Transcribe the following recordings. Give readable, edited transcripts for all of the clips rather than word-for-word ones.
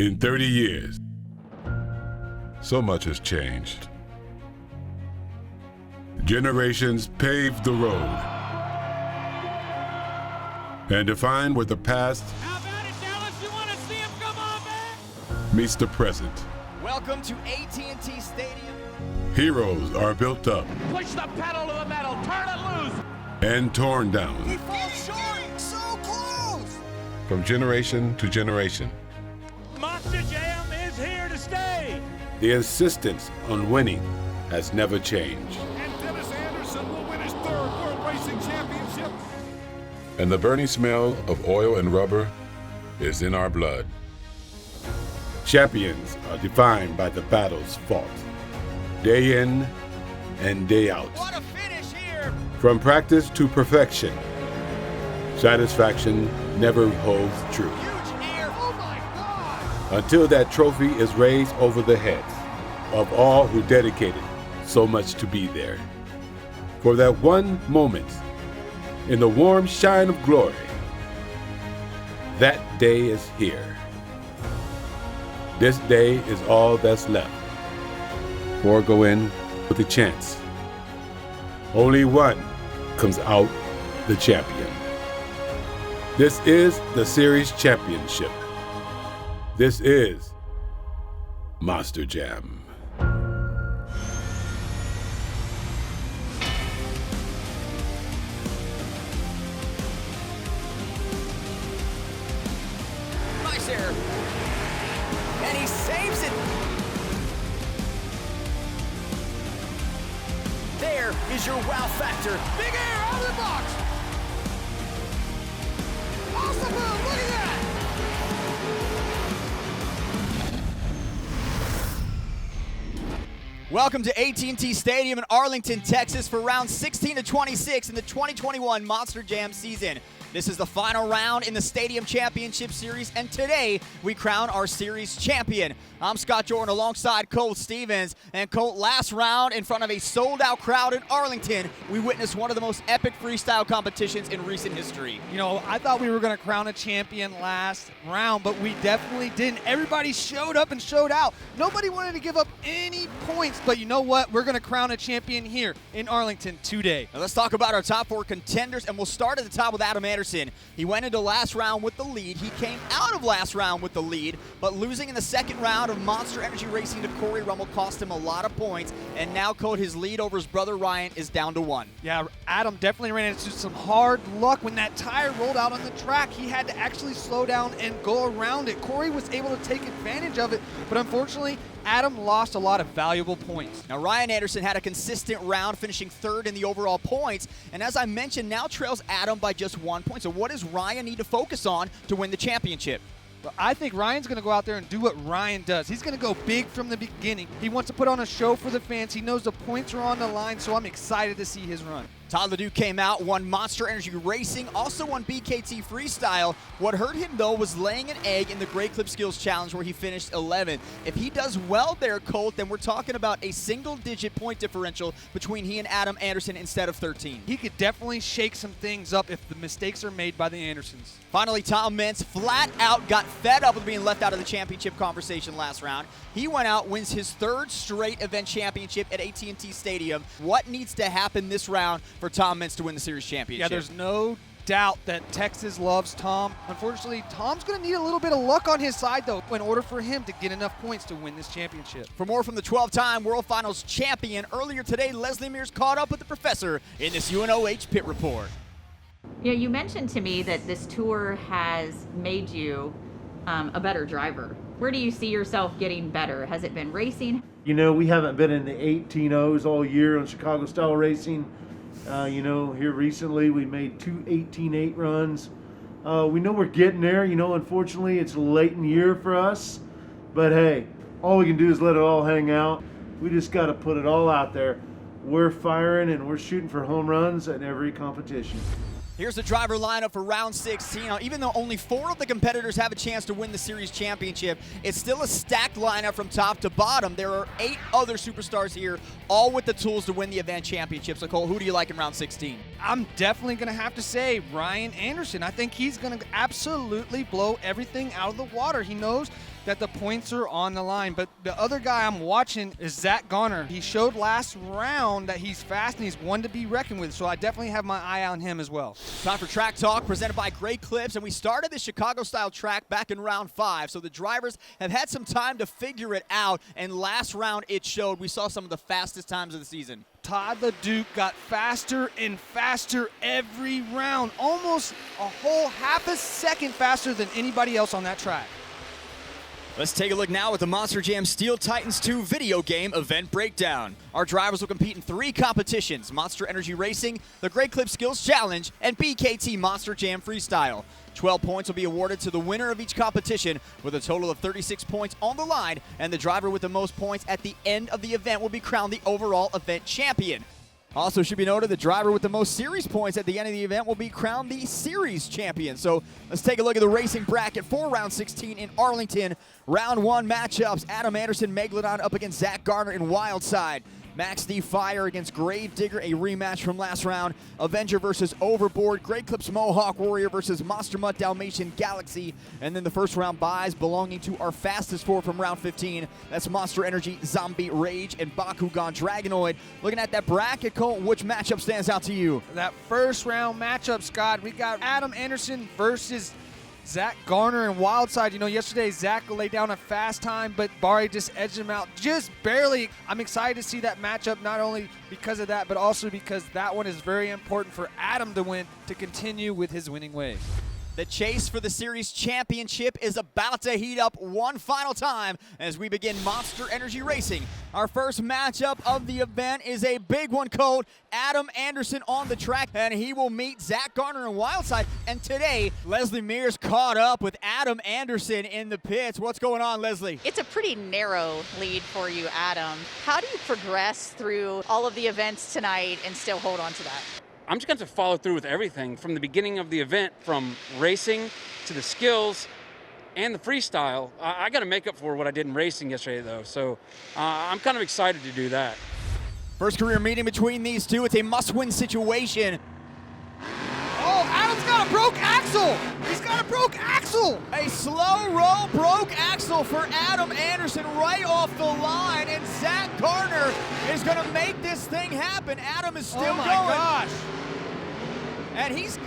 In 30 years, so much has changed. Generations paved the road and defined where the past How about it, Dallas? You want to see him? Come on, man! meets the present. Welcome to AT&T Stadium. Heroes are built up Push the pedal to the metal. Turn it loose. and torn He down falls short. So close. from generation to generation. Monster Jam is here to stay. The insistence on winning has never changed. And Dennis Anderson will win his third World Racing Championship. And the burning smell of oil and rubber is in our blood. Champions are defined by the battles fought, day in and day out. What a finish here. From practice to perfection, satisfaction never holds true Huge here. Oh my God. until that trophy is raised over the heads of all who dedicated so much to be there. For that one moment in the warm shine of glory, that day is here. This day is all that's left. Four go in with a chance. Only one comes out the champion. This is the series championship. This is Monster Jam. Nice air. And he saves it. There is your wow factor. Big air out of the box. Awesome move. Look at that. Welcome to AT&T Stadium in Arlington, Texas for round 16 to 26 in the 2021 Monster Jam season. This is the final round in the Stadium Championship Series, and today we crown our series champion. I'm Scott Jordan alongside Colt Stevens. And Colt, last round in front of a sold-out crowd in Arlington, we witnessed one of the most epic freestyle competitions in recent history. You know, I thought we were going to crown a champion last round, but we definitely didn't. Everybody showed up and showed out. Nobody wanted to give up any points, but you know what? We're going to crown a champion here in Arlington today. Now let's talk about our top four contenders, and we'll start at the top with Adam Anderson. He went into last round with the lead. He came out of last round with the lead, but losing in the second round of Monster Energy Racing to Corey Rummel cost him a lot of points, and now, Colt, his lead over his brother Ryan is down to 1. Yeah, Adam definitely ran into some hard luck when that tire rolled out on the track. He had to actually slow down and go around it. Corey was able to take advantage of it, but unfortunately, Adam lost a lot of valuable points. Now, Ryan Anderson had a consistent round, finishing third in the overall points, and as I mentioned, now trails Adam by just 1 point. So what does Ryan need to focus on to win the championship? But I think Ryan's going to go out there and do what Ryan does. He's going to go big from the beginning. He wants to put on a show for the fans. He knows the points are on the line, so I'm excited to see his run. Todd LeDuc came out, won Monster Energy Racing, also won BKT Freestyle. What hurt him, though, was laying an egg in the Great Clip Skills Challenge where he finished 11th. If he does well there, Colt, then we're talking about a single-digit point differential between he and Adam Anderson instead of 13. He could definitely shake some things up if the mistakes are made by the Andersons. Finally, Tom Mintz flat out got fed up with being left out of the championship conversation last round. He went out, wins his third straight event championship at AT&T Stadium. What needs to happen this round for Tom Mintz to win the series championship? Yeah, there's no doubt that Texas loves Tom. Unfortunately, Tom's going to need a little bit of luck on his side, though, in order for him to get enough points to win this championship. For more from the 12-time World Finals champion, earlier today, Leslie Mears caught up with the professor in this UNOH Pit Report. You know, you mentioned to me that this tour has made you a better driver. Where do you see yourself getting better? Has it been racing? You know, we haven't been in the 18-0s all year on Chicago style racing. You know, here recently we made 2 18-8 runs. We know we're getting there. You know, unfortunately it's late in the year for us. But hey, all we can do is let it all hang out. We just got to put it all out there. We're firing and we're shooting for home runs at every competition. Here's the driver lineup for round 16. Now, even though only 4 of the competitors have a chance to win the series championship, it's still a stacked lineup from top to bottom. There are 8 other superstars here, all with the tools to win the event championship. So, Cole, who do you like in round 16? I'm definitely going to have to say Ryan Anderson. I think he's going to absolutely blow everything out of the water. He knows that the points are on the line. But the other guy I'm watching is Zach Garner. He showed last round that he's fast and he's one to be reckoned with, so I definitely have my eye on him as well. Time for Track Talk, presented by Great Clips, and we started the Chicago-style track back in round 5, so the drivers have had some time to figure it out, and last round it showed. We saw some of the fastest times of the season. Todd the Duke got faster and faster every round, almost a whole half a second faster than anybody else on that track. Let's take a look now at the Monster Jam Steel Titans 2 video game event breakdown. Our drivers will compete in 3 competitions: Monster Energy Racing, the Great Clip Skills Challenge, and BKT Monster Jam Freestyle. 12 points will be awarded to the winner of each competition, with a total of 36 points on the line, and the driver with the most points at the end of the event will be crowned the overall event champion. Also should be noted, the driver with the most series points at the end of the event will be crowned the series champion. So let's take a look at the racing bracket for round 16 in Arlington. Round 1 matchups: Adam Anderson, Megalodon up against Zach Garner in Wildside. Max D Fire against Grave Digger, a rematch from last round. Avenger versus Overboard. Great Clips Mohawk Warrior versus Monster Mutt Dalmatian Galaxy. And then the first round buys belonging to our fastest 4 from round 15. That's Monster Energy, Zombie Rage, and Bakugan Dragonoid. Looking at that bracket, Cole, which matchup stands out to you? That first round matchup, Scott, we got Adam Anderson versus Zach Garner in Wildside. You know, yesterday Zach laid down a fast time, but Barry just edged him out just barely. I'm excited to see that matchup, not only because of that, but also because that one is very important for Adam to win, to continue with his winning ways. The chase for the series championship is about to heat up one final time as we begin Monster Energy Racing. Our first matchup of the event is a big one, Colt. Adam Anderson on the track, and he will meet Zach Garner in Wildside. And today, Leslie Mears caught up with Adam Anderson in the pits. What's going on, Leslie? It's a pretty narrow lead for you, Adam. How do you progress through all of the events tonight and still hold on to that? I'm just going to follow through with everything from the beginning of the event, from racing to the skills and the freestyle. I got to make up for what I did in racing yesterday, though, so I'm kind of excited to do that. First career meeting between these two. It's a must-win situation. Oh, Adam's got a broke axle. He's got a broke axle. A slow roll broke axle for Adam Anderson right off the line, and Zach Garner is going to make this thing happen. Adam is still going. Oh, my gosh. And he is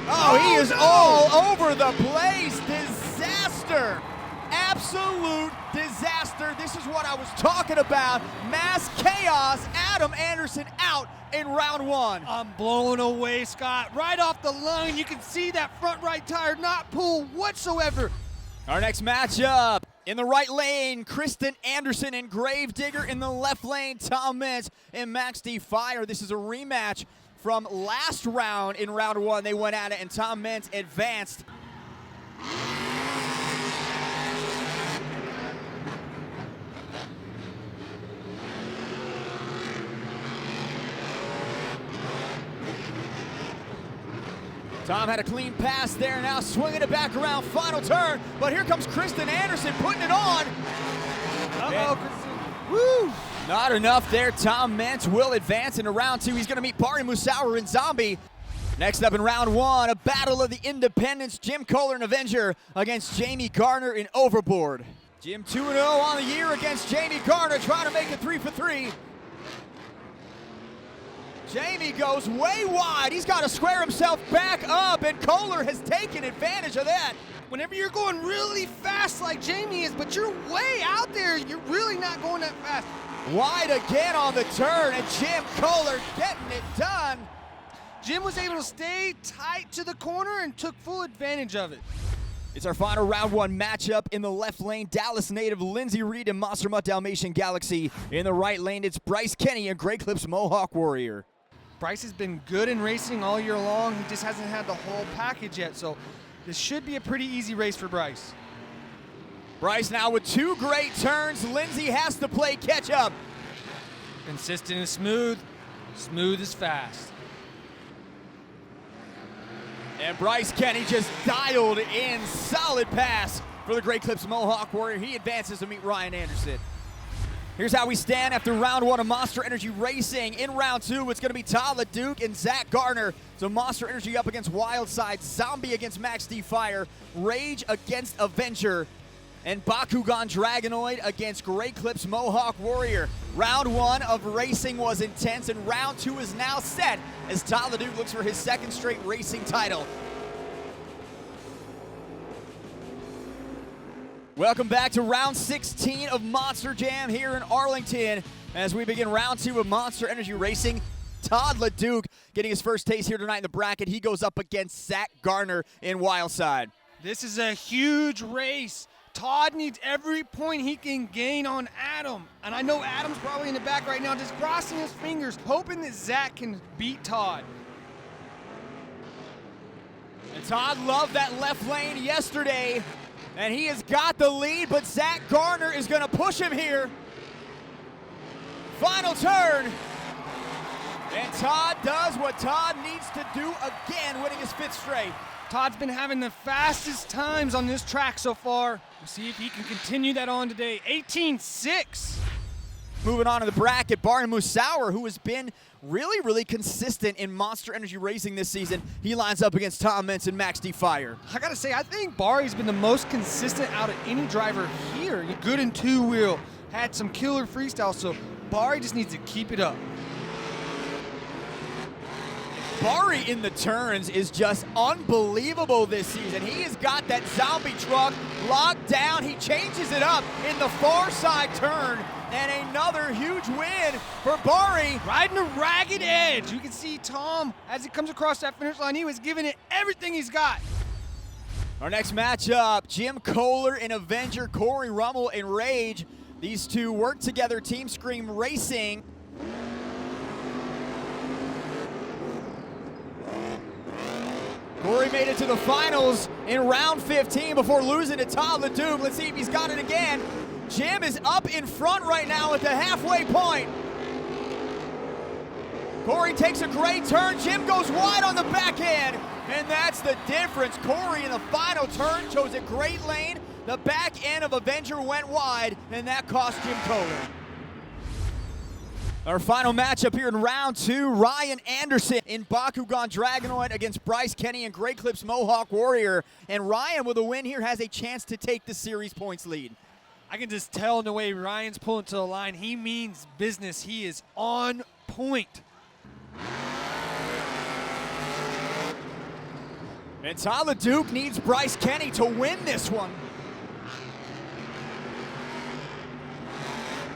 all over the place. Disaster. Absolute disaster. This is what I was talking about. Mass chaos. Adam Anderson out in round 1. I'm blown away, Scott. Right off the line, you can see that front right tire not pull whatsoever. Our next matchup, in the right lane, Kristen Anderson and Grave Digger. In the left lane, Tom Mintz and Max D Fire. This is a rematch from last round. In round 1, they went at it, and Tom Mintz advanced. Tom had a clean pass there, now swinging it back around, final turn, but here comes Kristen Anderson putting it on. Uh-oh, Kristen. Woo! Not enough there. Tom Mintz will advance into round 2. He's going to meet Barry Musauer and Zombie. Next up in round 1, a battle of the independents. Jim Kohler and Avenger against Jamie Garner in Overboard. Jim 2-0 on the year against Jamie Garner, trying to make it 3 for 3. Jamie goes way wide. He's got to square himself back up, and Kohler has taken advantage of that. Whenever you're going really fast like Jamie is, but you're way out there, you're really not going that fast. Wide again on the turn, and Jim Kohler getting it done. Jim was able to stay tight to the corner and took full advantage of it. It's our final round 1 matchup. In the left lane, Dallas native Lindsey Reed and Monster Mutt Dalmatian Galaxy. In the right lane, it's Bryce Kenny and Great Clips Mohawk Warrior. Bryce has been good in racing all year long. He just hasn't had the whole package yet, so this should be a pretty easy race for Bryce. Bryce now with 2 great turns. Lindsey has to play catch up. Consistent and smooth. Smooth is fast. And Bryce Kenny just dialed in. Solid pass for the Great Clips Mohawk Warrior. He advances to meet Ryan Anderson. Here's how we stand after round 1 of Monster Energy Racing. In round 2, it's going to be Todd the Duke and Zach Garner. So Monster Energy up against Wildside, Zombie against Max D Fire, Rage against Avenger. and Bakugan Dragonoid against Great Clips Mohawk Warrior. Round 1 of racing was intense, and round 2 is now set as Todd LeDuc looks for his second straight racing title. Welcome back to round 16 of Monster Jam here in Arlington as we begin round 2 of Monster Energy Racing. Todd LeDuc getting his first taste here tonight in the bracket. He goes up against Zach Garner in Wildside. This is a huge race. Todd needs every point he can gain on Adam. And I know Adam's probably in the back right now just crossing his fingers, hoping that Zach can beat Todd. And Todd loved that left lane yesterday, and he has got the lead, but Zach Garner is going to push him here. Final turn. And Todd does what Todd needs to do again, winning his 5th straight. Todd's been having the fastest times on this track so far. We'll see if he can continue that on today. 18.6. Moving on to the bracket, Barry Musauer, who has been really consistent in Monster Energy Racing this season. He lines up against Tom Mentz and Max D. Fire. I gotta say, I think Barry's been the most consistent out of any driver here. Good in 2-wheel, had some killer freestyle, so Barry just needs to keep it up. Barry in the turns is just unbelievable this season. He has got that zombie truck locked down. He changes it up in the far side turn, and another huge win for Barry. Riding a ragged edge. You can see Tom, as he comes across that finish line, he was giving it everything he's got. Our next matchup, Jim Kohler in Avenger, Corey Rummel in Rage. These two work together, Team Scream Racing. Corey made it to the finals in round 15 before losing to Todd LeDuc. Let's see if he's got it again. Jim is up in front right now at the halfway point. Corey takes a great turn. Jim goes wide on the back end, and that's the difference. Corey in the final turn chose a great lane. The back end of Avenger went wide, and that cost Jim Kohler. Our final matchup here in round 2, Ryan Anderson in Bakugan Dragonoid against Bryce Kenny and Great Clips Mohawk Warrior. And Ryan, with a win here, has a chance to take the series points lead. I can just tell in the way Ryan's pulling to the line, he means business. He is on point. And Todd LeDuc needs Bryce Kenny to win this one.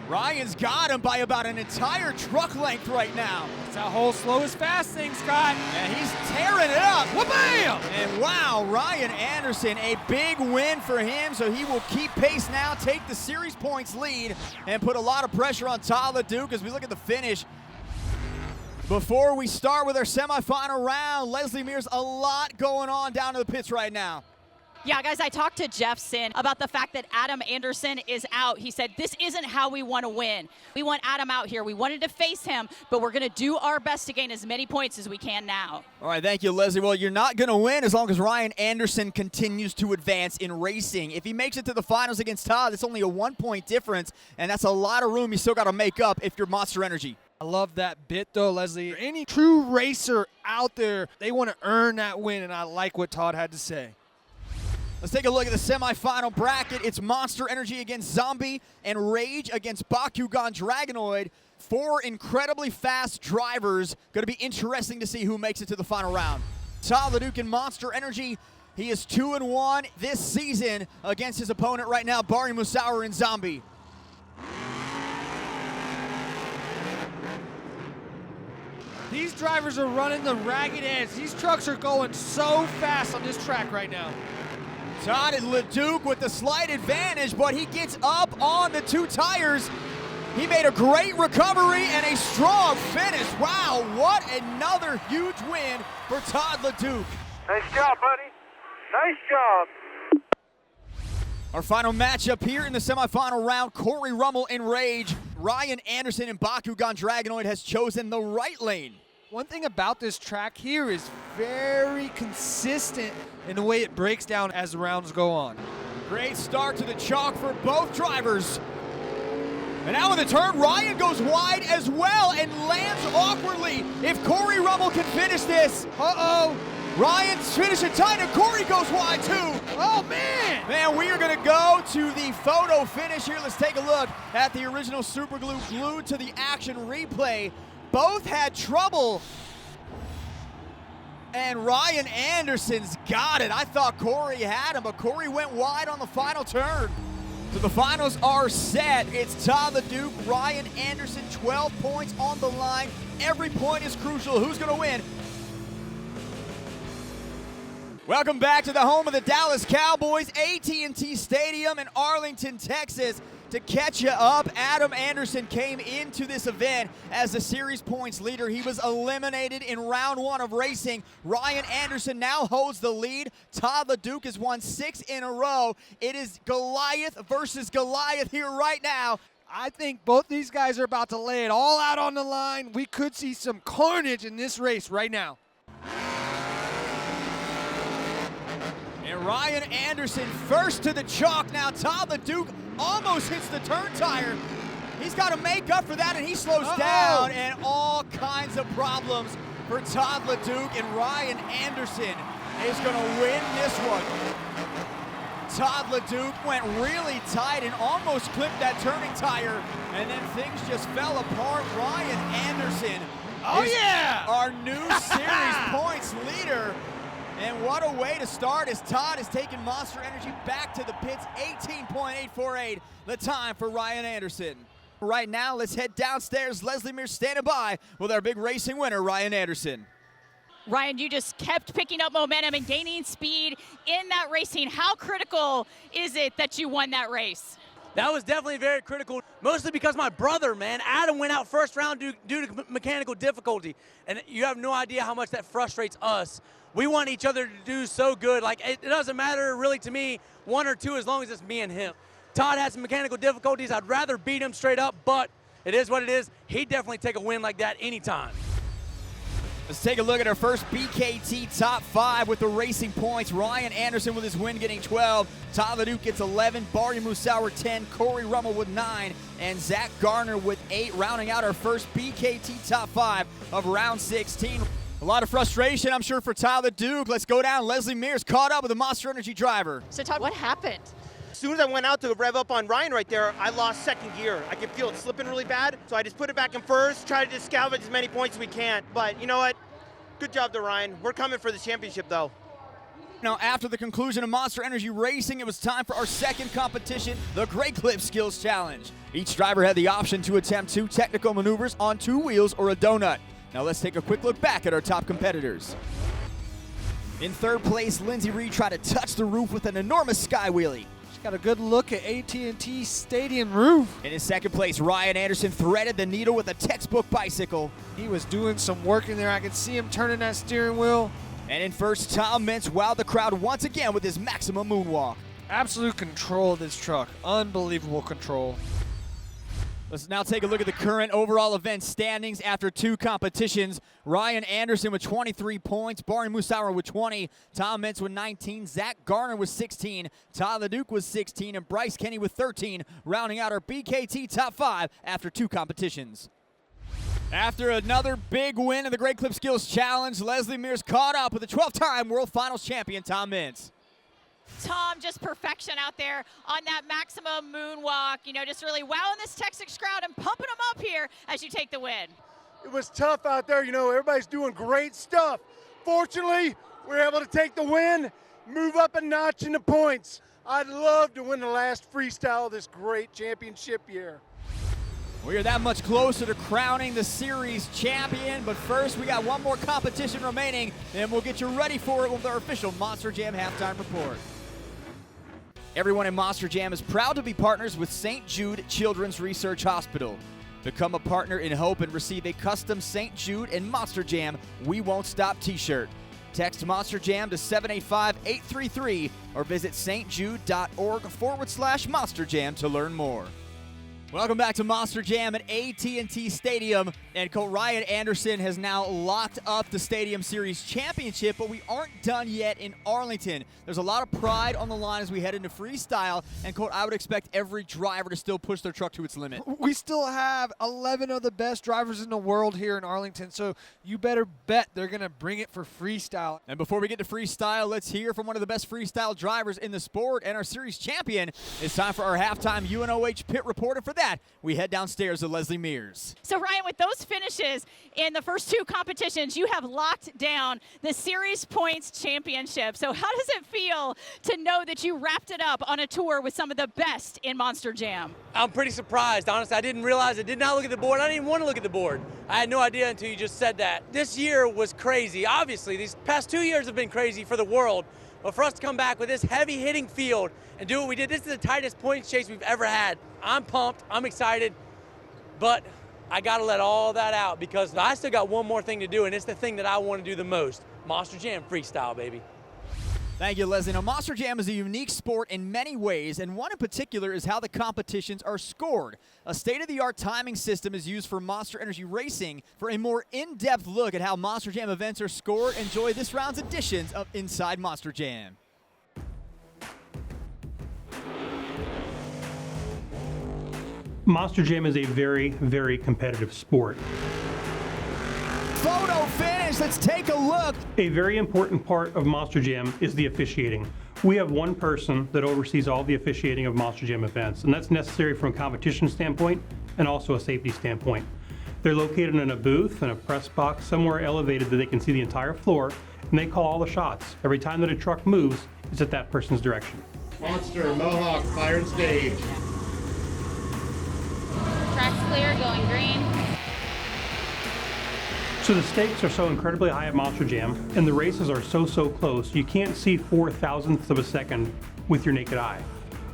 Ryan's got him by about an entire truck length right now. It's that whole slow is fast thing, Scott. And he's tearing it up. Wha-bam! And wow, Ryan Anderson, a big win for him, so he will keep pace now, take the series points lead, and put a lot of pressure on Todd LeDuc as we look at the finish. Before we start with our semifinal round, Leslie Mears, a lot going on down to the pits right now. Yeah, guys, I talked to Jeff Sin about the fact that Adam Anderson is out. He said, this isn't how we want to win. We want Adam out here. We wanted to face him, but we're going to do our best to gain as many points as we can now. All right, thank you, Leslie. Well, you're not going to win as long as Ryan Anderson continues to advance in racing. If he makes it to the finals against Todd, it's only a 1-point difference, and that's a lot of room you still got to make up if you're Monster Energy. I love that bit, though, Leslie. Any true racer out there, they want to earn that win, and I like what Todd had to say. Let's take a look at the semifinal bracket. It's Monster Energy against Zombie and Rage against Bakugan Dragonoid. 4 incredibly fast drivers. Going to be interesting to see who makes it to the final round. Todd LeDuc in Monster Energy. He is 2-1 this season against his opponent right now, Barry Musauer in Zombie. These drivers are running the ragged edge. These trucks are going so fast on this track right now. Todd and LeDuc with the slight advantage, but he gets up on the 2 tires. He made a great recovery and a strong finish. Wow, what another huge win for Todd LeDuc. Nice job, buddy. Nice job. Our final matchup here in the semifinal round, Corey Rummel in Rage. Ryan Anderson in Bakugan Dragonoid has chosen the right lane. One thing about this track here is very consistent in the way it breaks down as the rounds go on. Great start to the chalk for both drivers. And now in the turn, Ryan goes wide as well and lands awkwardly. If Corey Rummel can finish this, Ryan's finishing tight, and Corey goes wide too. Oh, man! Man, we are gonna go to the photo finish here. Let's take a look at the original super glue glued to the action replay. Both had trouble, and Ryan Anderson's got it. I thought Corey had him, but Corey went wide on the final turn. So the finals are set. It's Todd the Duke, Ryan Anderson, 12 points on the line. Every point is crucial. Who's gonna win? Welcome back to the home of the Dallas Cowboys, AT&T Stadium in Arlington, Texas. To catch you up, Adam Anderson came into this event as the series points leader. He was eliminated in round 1 of racing. Ryan Anderson now holds the lead. Todd the Duke has won 6 in a row. It is Goliath versus Goliath here right now. I think both these guys are about to lay it all out on the line. We could see some carnage in this race right now. And Ryan Anderson first to the chalk. Now Todd the Duke almost hits the turn tire. He's got to make up for that, and he slows down, and all kinds of problems for Todd the Duke, and Ryan Anderson is going to win this one. Todd the Duke went really tight and almost clipped that turning tire, and then things just fell apart. Ryan Anderson is our new series points leader. And what a way to start as Todd has taken Monster Energy back to the pits. 18.848, the time for Ryan Anderson. Right now, let's head downstairs. Leslie Mears standing by with our big racing winner, Ryan Anderson. Ryan, you just kept picking up momentum and gaining speed in that racing. How critical is it that you won that race? That was definitely very critical, mostly because my brother, man, Adam went out first round due to mechanical difficulty. And you have no idea how much that frustrates us. We want each other to do so good. Like, it doesn't matter really to me, 1 or 2, as long as it's me and him. Todd had some mechanical difficulties. I'd rather beat him straight up, but it is what it is. He'd definitely take a win like that anytime. Let's take a look at our first BKT top 5 with the racing points. Ryan Anderson with his win getting 12. Todd the Duke gets 11. Barry Musauer 10. Corey Rummel with 9. And Zach Garner with 8, rounding out our first BKT top 5 of round 16. A lot of frustration, I'm sure, for Todd the Duke. Let's go down. Leslie Mears caught up with the Monster Energy driver. So Todd, what happened? As soon as I went out to rev up on Ryan right there, I lost second gear. I could feel it slipping really bad, so I just put it back in first, try to just salvage as many points as we can. But you know what? Good job to Ryan. We're coming for the championship, though. Now, after the conclusion of Monster Energy Racing, it was time for our second competition, the Great Clip Skills Challenge. Each driver had the option to attempt 2 technical maneuvers on 2 wheels or a donut. Now let's take a quick look back at our top competitors. In third place, Lindsey Reed tried to touch the roof with an enormous sky wheelie. She's got a good look at AT&T Stadium roof. In his second place, Ryan Anderson threaded the needle with a textbook bicycle. He was doing some work in there. I could see him turning that steering wheel. And in first, Tom Mintz wowed the crowd once again with his maximum moonwalk. Absolute control of this truck. Unbelievable control. Let's now take a look at the current overall event standings after 2 competitions. Ryan Anderson with 23 points, Barry Musauer with 20, Tom Mintz with 19, Zach Garner with 16, Todd the Duke with 16, and Bryce Kenny with 13, rounding out our BKT top 5 after 2 competitions. After another big win in the Great Clip Skills Challenge, Leslie Mears caught up with the 12-time World Finals champion, Tom Mintz. Tom, just perfection out there on that maximum moonwalk. You know, just really wowing this Texas crowd and pumping them up here as you take the win. It was tough out there. You know, everybody's doing great stuff. Fortunately, we're able to take the win, move up a notch in the points. I'd love to win the last freestyle of this great championship year. We are that much closer to crowning the series champion, but first we got one more competition remaining, and we'll get you ready for it with our official Monster Jam halftime report. Everyone in Monster Jam is proud to be partners with St. Jude Children's Research Hospital. Become a partner in hope and receive a custom St. Jude and Monster Jam We Won't Stop t-shirt. Text Monster Jam to 785-833 or visit stjude.org/Monster Jam to learn more. Welcome back to Monster Jam at AT&T Stadium, and Coach Ryan Anderson has now locked up the Stadium Series championship, but we aren't done yet in Arlington. There's a lot of pride on the line as we head into freestyle, and Coach, I would expect every driver to still push their truck to its limit. We still have 11 of the best drivers in the world here in Arlington, so you better bet they're going to bring it for freestyle. And before we get to freestyle, let's hear from one of the best freestyle drivers in the sport and our series champion. It's time for our halftime UNOH pit reporter. For that, we head downstairs to Leslie Mears. So Ryan, with those finishes in the first two competitions, you have locked down the series points championship. So how does it feel to know that you wrapped it up on a tour with some of the best in Monster Jam? I'm pretty surprised, honestly. I didn't realize, I did not look at the board. I didn't even want to look at the board. I had no idea until you just said that. This year was crazy. Obviously, these past 2 years have been crazy for the world. But for us to come back with this heavy-hitting field and do what we did, this is the tightest points chase we've ever had. I'm pumped. I'm excited. But I got to let all that out because I still got one more thing to do, and it's the thing that I want to do the most. Monster Jam freestyle, baby. Thank you, Leslie. Now, Monster Jam is a unique sport in many ways, and one in particular is how the competitions are scored. A state-of-the-art timing system is used for Monster Energy Racing. For a more in-depth look at how Monster Jam events are scored, enjoy this round's editions of Inside Monster Jam. Monster Jam is a very, very competitive sport. Photo finish, let's take a look. A very important part of Monster Jam is the officiating. We have one person that oversees all the officiating of Monster Jam events, and that's necessary from a competition standpoint and also a safety standpoint. They're located in a booth and a press box somewhere elevated that they can see the entire floor, and they call all the shots. Every time that a truck moves, it's at that person's direction. Monster, Mohawk, fire and stage. Track's clear, going green. So the stakes are so incredibly high at Monster Jam, and the races are so close, you can't see 4/1000ths of a second with your naked eye.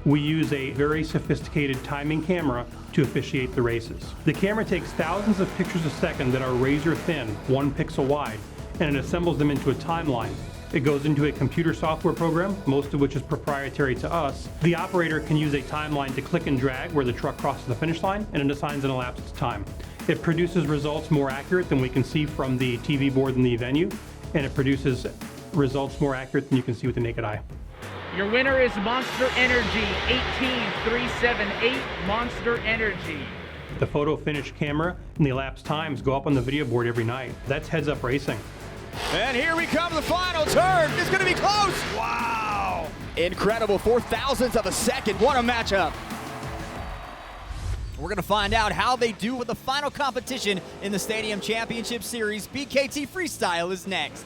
We use a very sophisticated timing camera to officiate the races. The camera takes thousands of pictures a second that are razor thin, 1 pixel wide, and it assembles them into a timeline. It goes into a computer software program, most of which is proprietary to us. The operator can use a timeline to click and drag where the truck crosses the finish line, and it assigns an elapsed time. It produces results more accurate than we can see from the TV board in the venue, and it produces results more accurate than you can see with the naked eye. Your winner is Monster Energy, 18378 Monster Energy. The photo finish camera and the elapsed times go up on the video board every night. That's heads-up racing. And here we come, the final turn. It's going to be close. Wow. Incredible, 4/1000ths of a second. What a matchup. We're going to find out how they do with the final competition in the Stadium Championship Series. BKT Freestyle is next.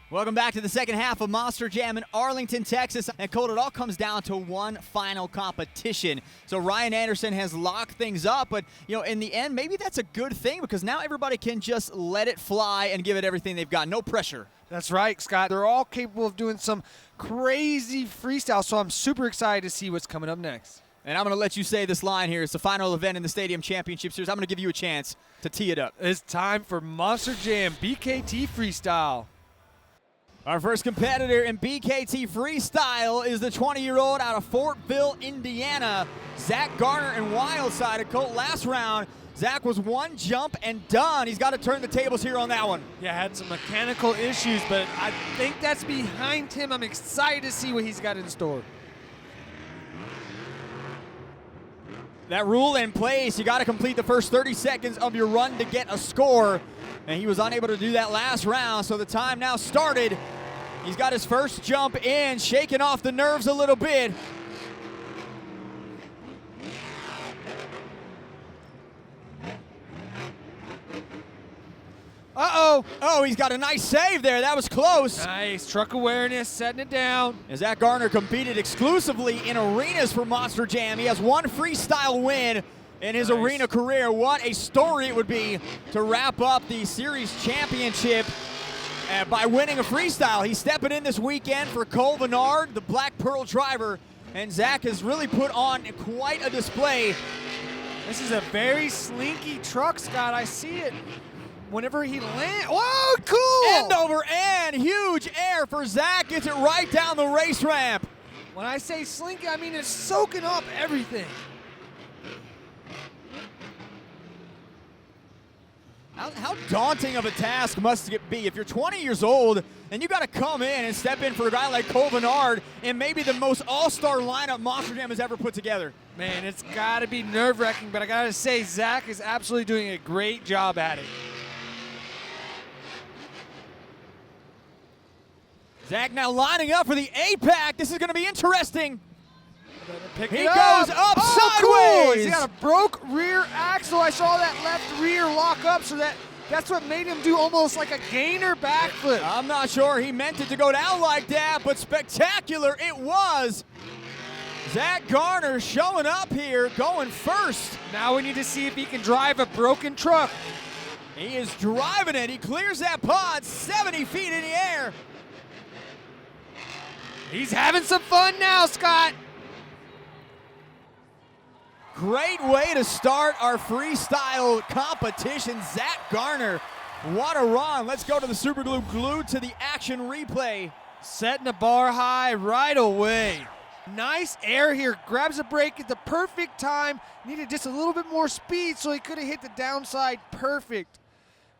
Welcome back to the second half of Monster Jam in Arlington, Texas. And Colt, it all comes down to one final competition. So Ryan Anderson has locked things up, but in the end, maybe that's a good thing because now everybody can just let it fly and give it everything they've got. No pressure. That's right, Scott. They're all capable of doing some crazy freestyle, so I'm super excited to see what's coming up next. And I'm going to let you say this line here. It's the final event in the Stadium Championship Series. I'm going to give you a chance to tee it up. It's time for Monster Jam BKT Freestyle. Our first competitor in BKT Freestyle is the 20-year-old out of Fortville, Indiana, Zach Garner and Wildside. Colt, last round, Zach was one jump and done. He's got to turn the tables here on that one. Yeah, had some mechanical issues, but I think that's behind him. I'm excited to see what he's got in store. That rule in place, you got to complete the first 30 seconds of your run to get a score. And he was unable to do that last round, so the time now started. He's got his first jump in, shaking off the nerves a little bit. Uh-oh. Oh, he's got a nice save there. That was close. Nice. Truck awareness, setting it down. And Zach Garner competed exclusively in arenas for Monster Jam. He has one freestyle win in his arena career. What a story it would be to wrap up the series championship by winning a freestyle. He's stepping in this weekend for Cole Bernard, the Black Pearl driver, and Zach has really put on quite a display. This is a very slinky truck, Scott. I see it. Whenever he lands, whoa, cool! End over end, huge air for Zach. Gets it right down the race ramp. When I say slinky, I mean it's soaking up everything. How daunting of a task must it be if you're 20 years old and you got to come in and step in for a guy like Cole Bernard in maybe the most all-star lineup Monster Jam has ever put together? Man, it's got to be nerve-wracking, but I got to say, Zach is absolutely doing a great job at it. Zach now lining up for the A-Pack. This is going to be interesting. He Up. goes up Cool. sideways. He's got a broke rear axle. I saw that left rear lock up, so that's what made him do almost like a gainer backflip. I'm not sure he meant it to go down like that, but spectacular it was. Zach Garner showing up here, going first. Now we need to see if he can drive a broken truck. He is driving it. He clears that pod 70 feet in the air. He's having some fun now, Scott. Great way to start our freestyle competition. Zach Garner, what a run. Let's go to the Super Glue, glued to the action replay. Setting the bar high right away. Nice air here, grabs a brake at the perfect time. Needed just a little bit more speed, so he could have hit the downside perfect.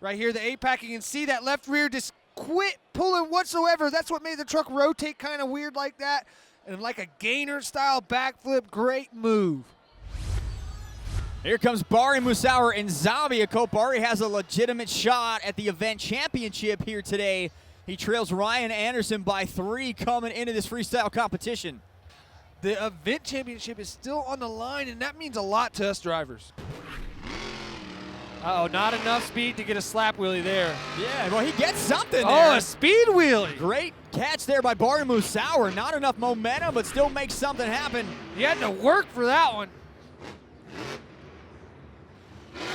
Right here, the A-Pack, you can see that left rear just quit pulling whatsoever. That's what made the truck rotate kind of weird like that. And like a gainer style backflip, great move. Here comes Bari Musauer in Zambia. Bari has a legitimate shot at the event championship here today. He trails Ryan Anderson by 3 coming into this freestyle competition. The event championship is still on the line, and that means a lot to us drivers. Uh-oh, not enough speed to get a slap wheelie there. Yeah, well, he gets something there. Oh, a speed wheelie. Great catch there by Bari Musauer. Not enough momentum, but still makes something happen. He had to work for that one.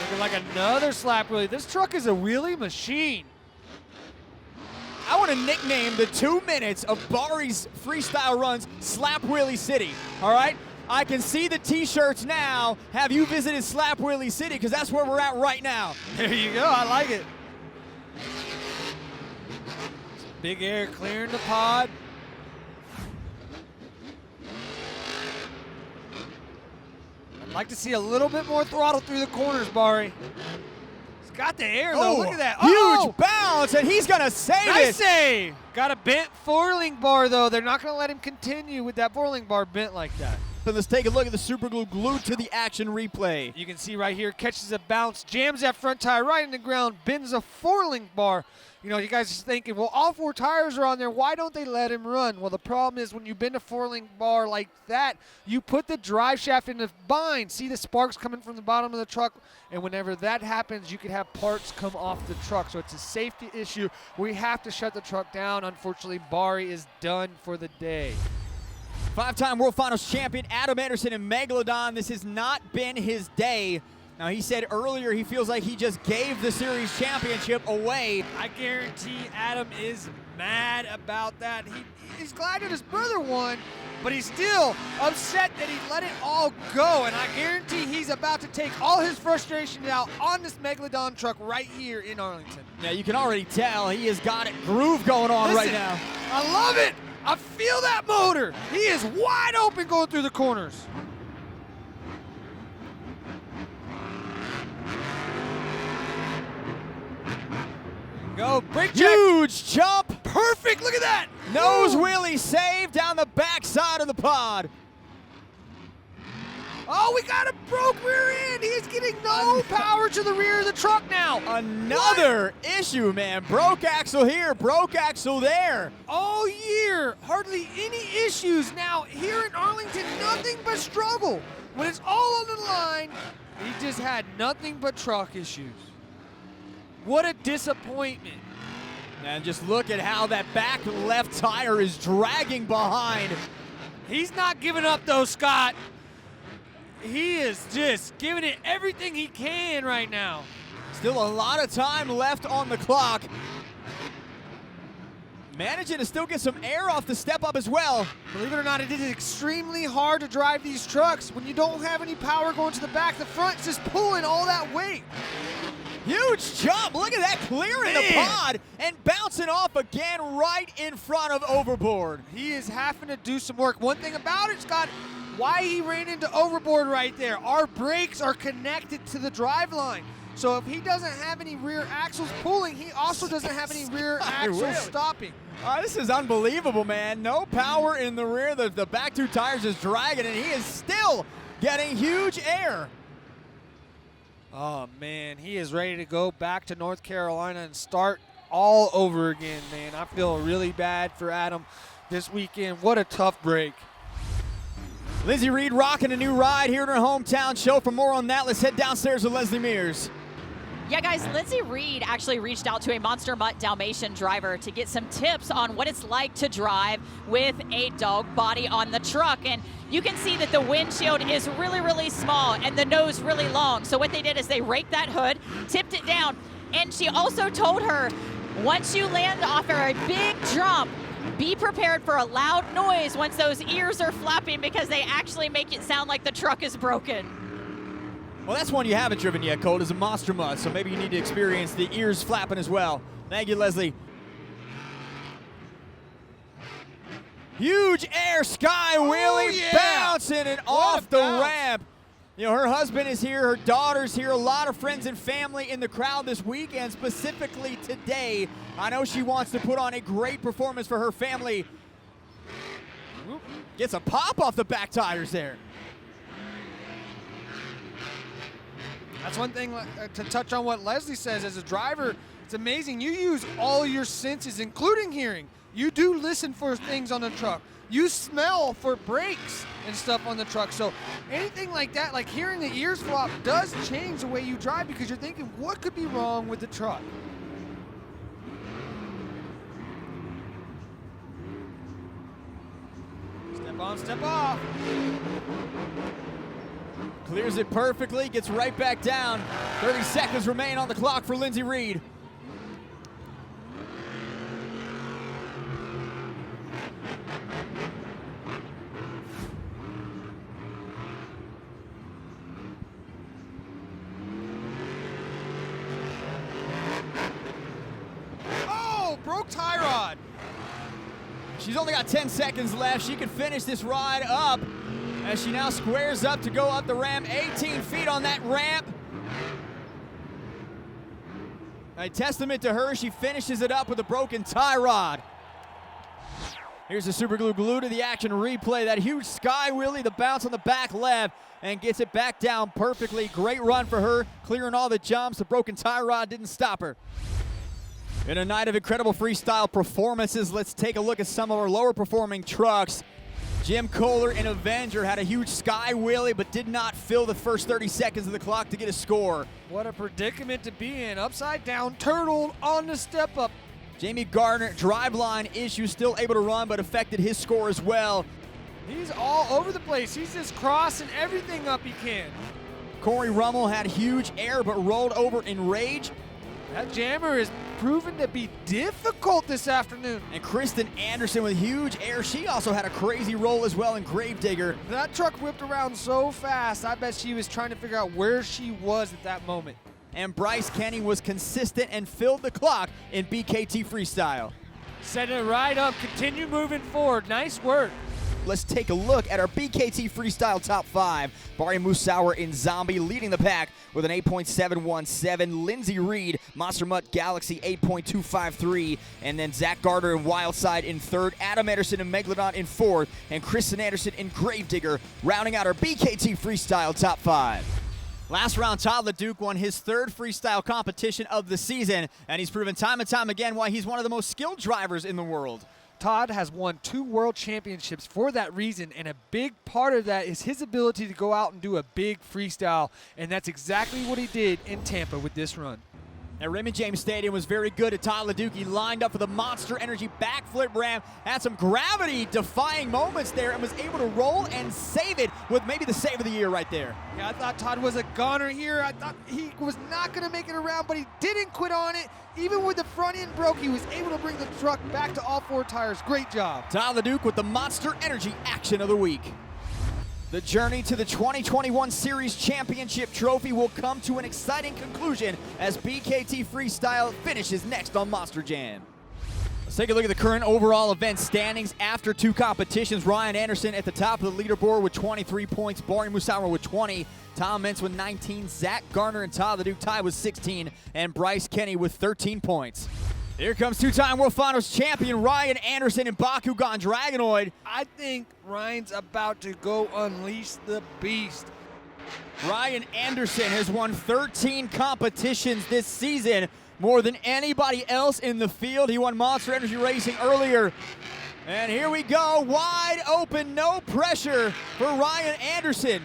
Looking like another slap wheelie. This truck is a wheelie machine. I want to nickname the 2 minutes of Bari's freestyle runs Slap Wheelie City, all right? I can see the t-shirts now. Have you visited Slap Wheelie City? Because that's where we're at right now. There you go, I like it. Big air clearing the pod. I'd like to see a little bit more throttle through the corners, Bari. He's got the air, though. Look at that. Huge bounce, and he's going to save nice it. Save. Got a bent foiling bar, though. They're not going to let him continue with that foiling bar bent like that. So let's take a look at the Super Glue glued to the action replay. You can see right here, catches a bounce, jams that front tire right in the ground, bends a four-link bar. You know, you guys are thinking, well, all 4 tires are on there. Why don't they let him run? Well, the problem is when you bend a four-link bar like that, you put the drive shaft in the bind. See the sparks coming from the bottom of the truck? And whenever that happens, you could have parts come off the truck. So it's a safety issue. We have to shut the truck down. Unfortunately, Bari is done for the day. 5-time World Finals champion Adam Anderson in Megalodon. This has not been his day. Now, he said earlier he feels like he just gave the series championship away. I guarantee Adam is mad about that. He's glad that his brother won, but he's still upset that he let it all go. And I guarantee he's about to take all his frustration out on this Megalodon truck right here in Arlington. Yeah, you can already tell he has got it groove going on right now. I love it. I feel that motor. He is wide open going through the corners. Go, brake check. Huge jump. Perfect, look at that. Nose wheelie save down the backside of the pod. Oh, we got a broke rear end. He's getting no power to the rear of the truck now. Another issue, man. Broke axle here, broke axle there. All year, hardly any issues. Now, here in Arlington, nothing but struggle. When it's all on the line, he just had nothing but truck issues. What a disappointment. And just look at how that back left tire is dragging behind. He's not giving up though, Scott. He is just giving it everything he can right now. Still a lot of time left on the clock. Managing to still get some air off the step up as well. Believe it or not, it is extremely hard to drive these trucks. When you don't have any power going to the back, the front's just pulling all that weight. Huge jump. Look at that, clearing the pod and bouncing off again right in front of overboard. He is having to do some work. One thing about it, Scott, why he ran into overboard right there. Our brakes are connected to the drive line. So if he doesn't have any rear axles pulling, he also doesn't have any rear axles stopping. This is unbelievable, man. No power in the rear. The back two tires is dragging, and he is still getting huge air. Oh, man, he is ready to go back to North Carolina and start all over again, man. I feel really bad for Adam this weekend. What a tough break. Lindsey Reed rocking a new ride here at her hometown show. For more on that, let's head downstairs with Leslie Mears. Yeah, guys, Lindsey Reed actually reached out to a Monster Mutt Dalmatian driver to get some tips on what it's like to drive with a dog body on the truck. And you can see that the windshield is really, really small and the nose really long. So what they did is they raked that hood, tipped it down, and she also told her, once you land off a big jump, be prepared for a loud noise once those ears are flapping, because they actually make it sound like the truck is broken. Well, that's one you haven't driven yet, Colt, is a Monster Mutt, so maybe you need to experience the ears flapping as well. Thank you, Leslie. Huge air sky wheelie, bouncing and off the ramp. You know, her husband is here, her daughter's here, a lot of friends and family in the crowd this weekend, specifically today. I know she wants to put on a great performance for her family. Gets a pop off the back tires there. That's one thing to touch on what Leslie says. As a driver, it's amazing. You use all your senses, including hearing. You do listen for things on the truck. You smell for brakes and stuff on the truck. So anything like that, like hearing the ears flop, does change the way you drive, because you're thinking, what could be wrong with the truck? Step on, step off. Clears it perfectly, gets right back down. 30 seconds remain on the clock for Lindsey Reed. Oh, broke tie rod. She's only got 10 seconds left. She can finish this ride up as she now squares up to go up the ramp. 18 feet on that ramp. A testament to her, she finishes it up with a broken tie rod. Here's the Super Glue to the action replay. That huge sky wheelie, the bounce on the back left, and gets it back down perfectly. Great run for her, clearing all the jumps. The broken tie rod didn't stop her. In a night of incredible freestyle performances, let's take a look at some of our lower performing trucks. Jim Kohler in Avenger had a huge sky wheelie, but did not fill the first 30 seconds of the clock to get a score. What a predicament to be in. Upside down, turtle on the step up. Jamie Gardner, driveline issue, still able to run, but affected his score as well. He's all over the place. He's just crossing everything up he can. Corey Rummel had huge air, but rolled over in rage. That jammer is proven to be difficult this afternoon. And Kristen Anderson with huge air. She also had a crazy roll as well in Gravedigger. That truck whipped around so fast, I bet she was trying to figure out where she was at that moment. And Bryce Kenny was consistent and filled the clock in BKT Freestyle. Setting it right up, continue moving forward. Nice work. Let's take a look at our BKT Freestyle top 5. Barry Musauer in Zombie leading the pack with an 8.717. Lindsey Reed, Monster Mutt Galaxy 8.253. And then Zach Gardner in Wildside in 3rd. Adam Anderson in Megalodon in 4th. And Kristen Anderson in Gravedigger rounding out our BKT Freestyle top 5. Last round, Todd LeDuc won his 3rd freestyle competition of the season. And he's proven time and time again why he's one of the most skilled drivers in the world. Todd has won 2 world championships for that reason, and a big part of that is his ability to go out and do a big freestyle, and that's exactly what he did in Tampa with this run. And Raymond James Stadium was very good at Todd LeDuc. He lined up for the Monster Energy backflip ramp, had some gravity-defying moments there, and was able to roll and save it with maybe the save of the year right there. Yeah, I thought Todd was a goner here. I thought he was not going to make it around, but he didn't quit on it. Even with the front end broke, he was able to bring the truck back to all 4 tires. Great job. Todd LeDuc with the Monster Energy action of the week. The journey to the 2021 Series Championship Trophy will come to an exciting conclusion as BKT Freestyle finishes next on Monster Jam. Let's take a look at the current overall event standings after 2 competitions. Ryan Anderson at the top of the leaderboard with 23 points. Barry Musauer with 20. Tom Meents with 19. Zach Garner and Todd LeDuc tied with 16. And Bryce Kenny with 13 points. Here comes 2-time World Finals champion Ryan Anderson and Bakugan Dragonoid. I think Ryan's about to go unleash the beast. Ryan Anderson has won 13 competitions this season, more than anybody else in the field. He won Monster Energy Racing earlier. And here we go, wide open, no pressure for Ryan Anderson.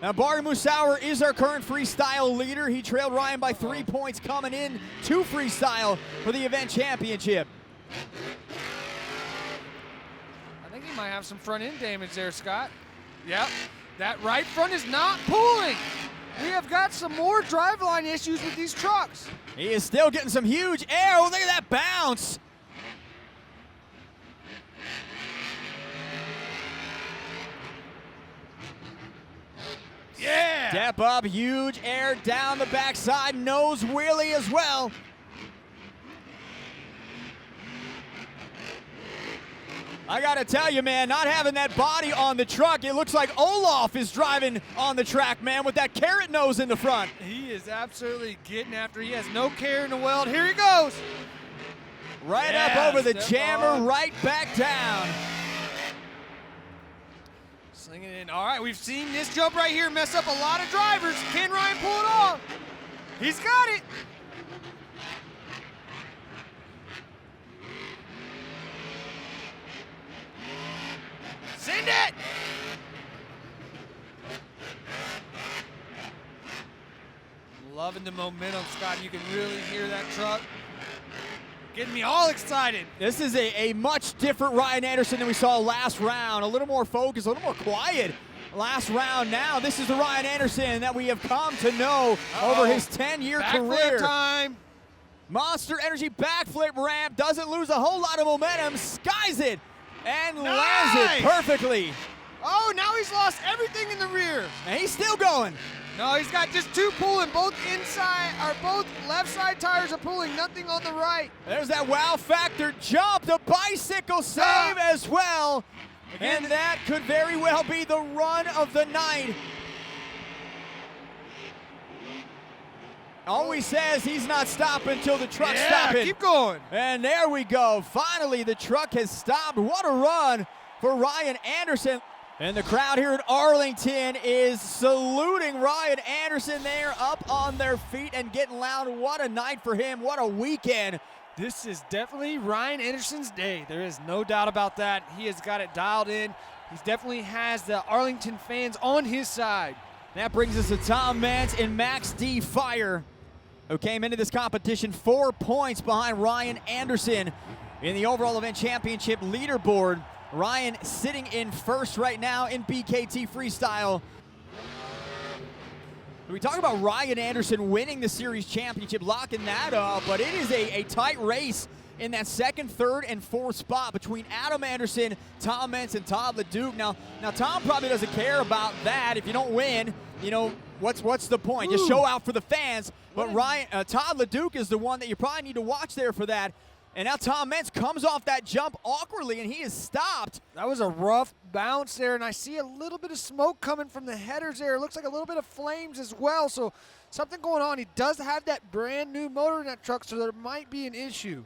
Now, Barry Musauer is our current freestyle leader. He trailed Ryan by 3 points coming in to freestyle for the event championship. I think he might have some front end damage there, Scott. Yep, that right front is not pulling. We have got some more driveline issues with these trucks. He is still getting some huge air. Oh, look at that bounce. Yeah! Step up, huge air down the backside, nose wheelie as well. I gotta tell you, man, not having that body on the truck, it looks like Olaf is driving on the track, man, with that carrot nose in the front. He is absolutely getting after. He has no care in the world. Here he goes. Right up over the jammer, right back down. Slinging it in. All right, we've seen this jump right here mess up a lot of drivers. Can Ryan pull it off? He's got it. Send it! Loving the momentum, Scott. You can really hear that truck getting me all excited. This is a much different Ryan Anderson than we saw last round. A little more focused, a little more quiet last round. Now this is the Ryan Anderson that we have come to know over his 10-year career. Time. Monster Energy backflip ramp, doesn't lose a whole lot of momentum, skies it, and lands it perfectly. Oh, now he's lost everything in the rear. And he's still going. No, he's got just 2 pulling. Both inside, or both left side tires are pulling, nothing on the right. There's that wow factor jump, the bicycle save as well. Again, and that could very well be the run of the night. Always says he's not stopping until the truck's stopping. Keep going. And there we go. Finally, the truck has stopped. What a run for Ryan Anderson. And the crowd here in Arlington is saluting Ryan Anderson there, up on their feet and getting loud. What a night for him. What a weekend. This is definitely Ryan Anderson's day. There is no doubt about that. He has got it dialed in. He definitely has the Arlington fans on his side. That brings us to Tom Meents and Max D. Fire, who came into this competition 4 points behind Ryan Anderson in the overall event championship leaderboard. Ryan sitting in first right now in BKT Freestyle. We talk about Ryan Anderson winning the series championship, locking that up, but it is a tight race in that second, third, and fourth spot between Adam Anderson, Tom Meents, and Todd LeDuc. Now Tom probably doesn't care about that. If you don't win, you know, what's the point? Just show out for the fans. But Todd LeDuc is the one that you probably need to watch there for that. And now Tom Meents comes off that jump awkwardly, and he is stopped. That was a rough bounce there, and I see a little bit of smoke coming from the headers there. It looks like a little bit of flames as well, so something going on. He does have that brand new motor in that truck, so there might be an issue.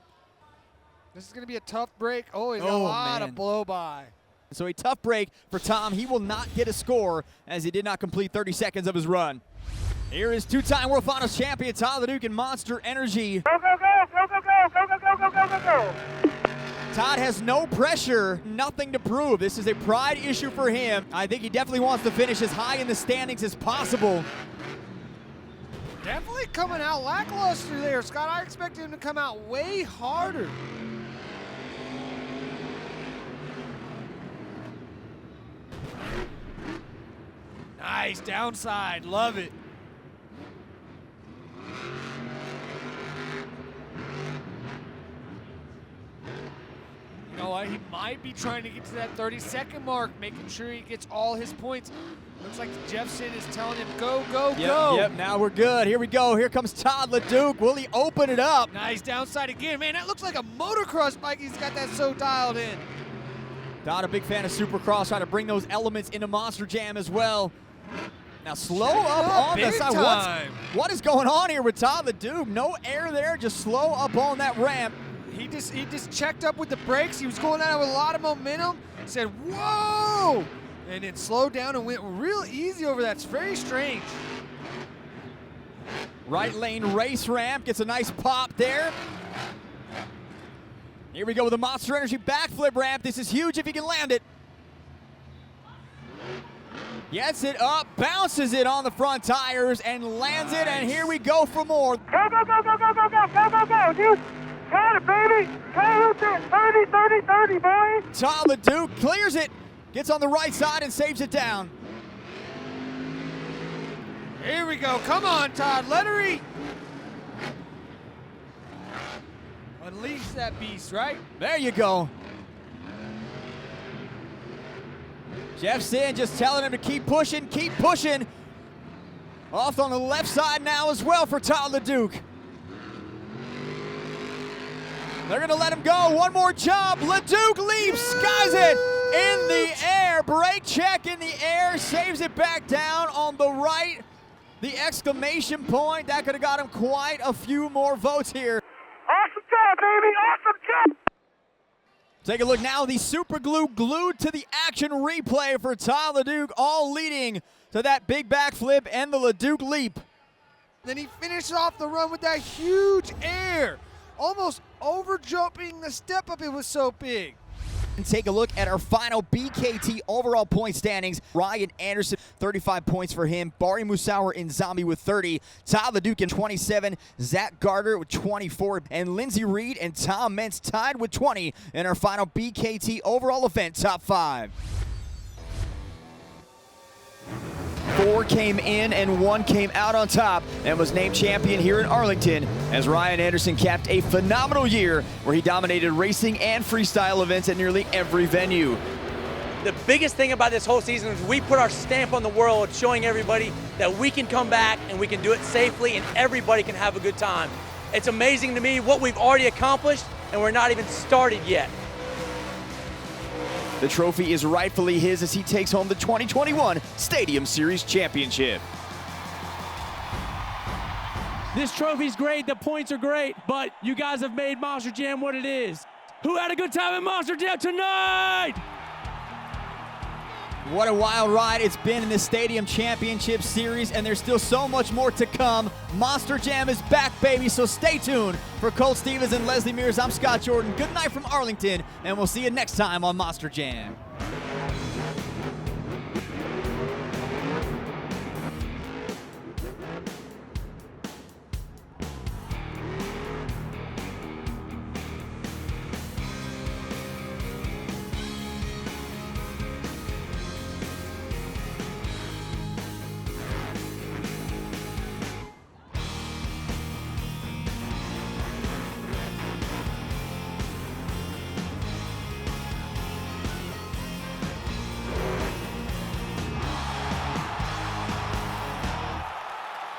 This is going to be a tough break. Oh, he's got a lot of blow-by. So a tough break for Tom. He will not get a score as he did not complete 30 seconds of his run. Here is 2-time World Finals champion Todd LeDuc in Monster Energy. Go, go, go, go, go, go, go, go, go, go, go, go. Todd has no pressure, nothing to prove. This is a pride issue for him. I think he definitely wants to finish as high in the standings as possible. Definitely coming out lackluster there, Scott. I expected him to come out way harder. Nice, downside, love it. You know what? what? He might be trying to get to that 30-second mark, making sure he gets all his points. Looks like Jeffson is telling him, go, go, go. Yep, now we're good. Here we go. Here comes Todd LeDuc. Will he open it up? Nice downside again. Man, that looks like a motocross bike. He's got that so dialed in. Todd, a big fan of Supercross, trying to bring those elements into Monster Jam as well. Now slow up on the side. What is going on here with Todd LeDuc? No air there, just slow up on that ramp. He just checked up with the brakes. He was going out with a lot of momentum. Said, whoa! And then slowed down and went real easy over that. It's very strange. Right lane race ramp, gets a nice pop there. Here we go with the Monster Energy backflip ramp. This is huge if he can land it. Gets it up, bounces it on the front tires, and lands it, and here we go for more. Go, go, go, go, go, go, go, go, go, go, dude. Got it, baby. Got it, 30, 30, 30, boy. Todd LeDuc clears it, gets on the right side and saves it down. Here we go. Come on, Todd. Let her eat. Unleash that beast, right? There you go. Jeffson just telling him to keep pushing, keep pushing. Off on the left side now as well for Todd LeDuc. They're gonna let him go. One more jump. LeDuc leaps, skies it in the air. Brake check in the air, saves it back down on the right. The exclamation point, that could have got him quite a few more votes here. Awesome job, baby. Awesome job. Take a look now, the super glue glued to the action replay for Todd LeDuc, all leading to that big backflip and the LeDuc leap. Then he finished off the run with that huge air, almost over jumping the step up. It was so big. And take a look at our final BKT overall point standings. Ryan Anderson, 35 points for him. Bari Musauer in Zombie with 30. Todd LeDuc in 27. Zach Gardner with 24. And Lindsey Reed and Tom Mentz tied with 20 in our final BKT overall event top 5. 4 came in and 1 came out on top and was named champion here in Arlington as Ryan Anderson capped a phenomenal year where he dominated racing and freestyle events at nearly every venue. The biggest thing about this whole season is we put our stamp on the world, showing everybody that we can come back and we can do it safely and everybody can have a good time. It's amazing to me what we've already accomplished and we're not even started yet. The trophy is rightfully his as he takes home the 2021 Stadium Series Championship. This trophy's great, the points are great, but you guys have made Monster Jam what it is. Who had a good time at Monster Jam tonight? What a wild ride it's been in the Stadium Championship Series, and there's still so much more to come. Monster Jam is back, baby, so stay tuned. For Colt Stevens and Leslie Mears, I'm Scott Jordan. Good night from Arlington, and we'll see you next time on Monster Jam.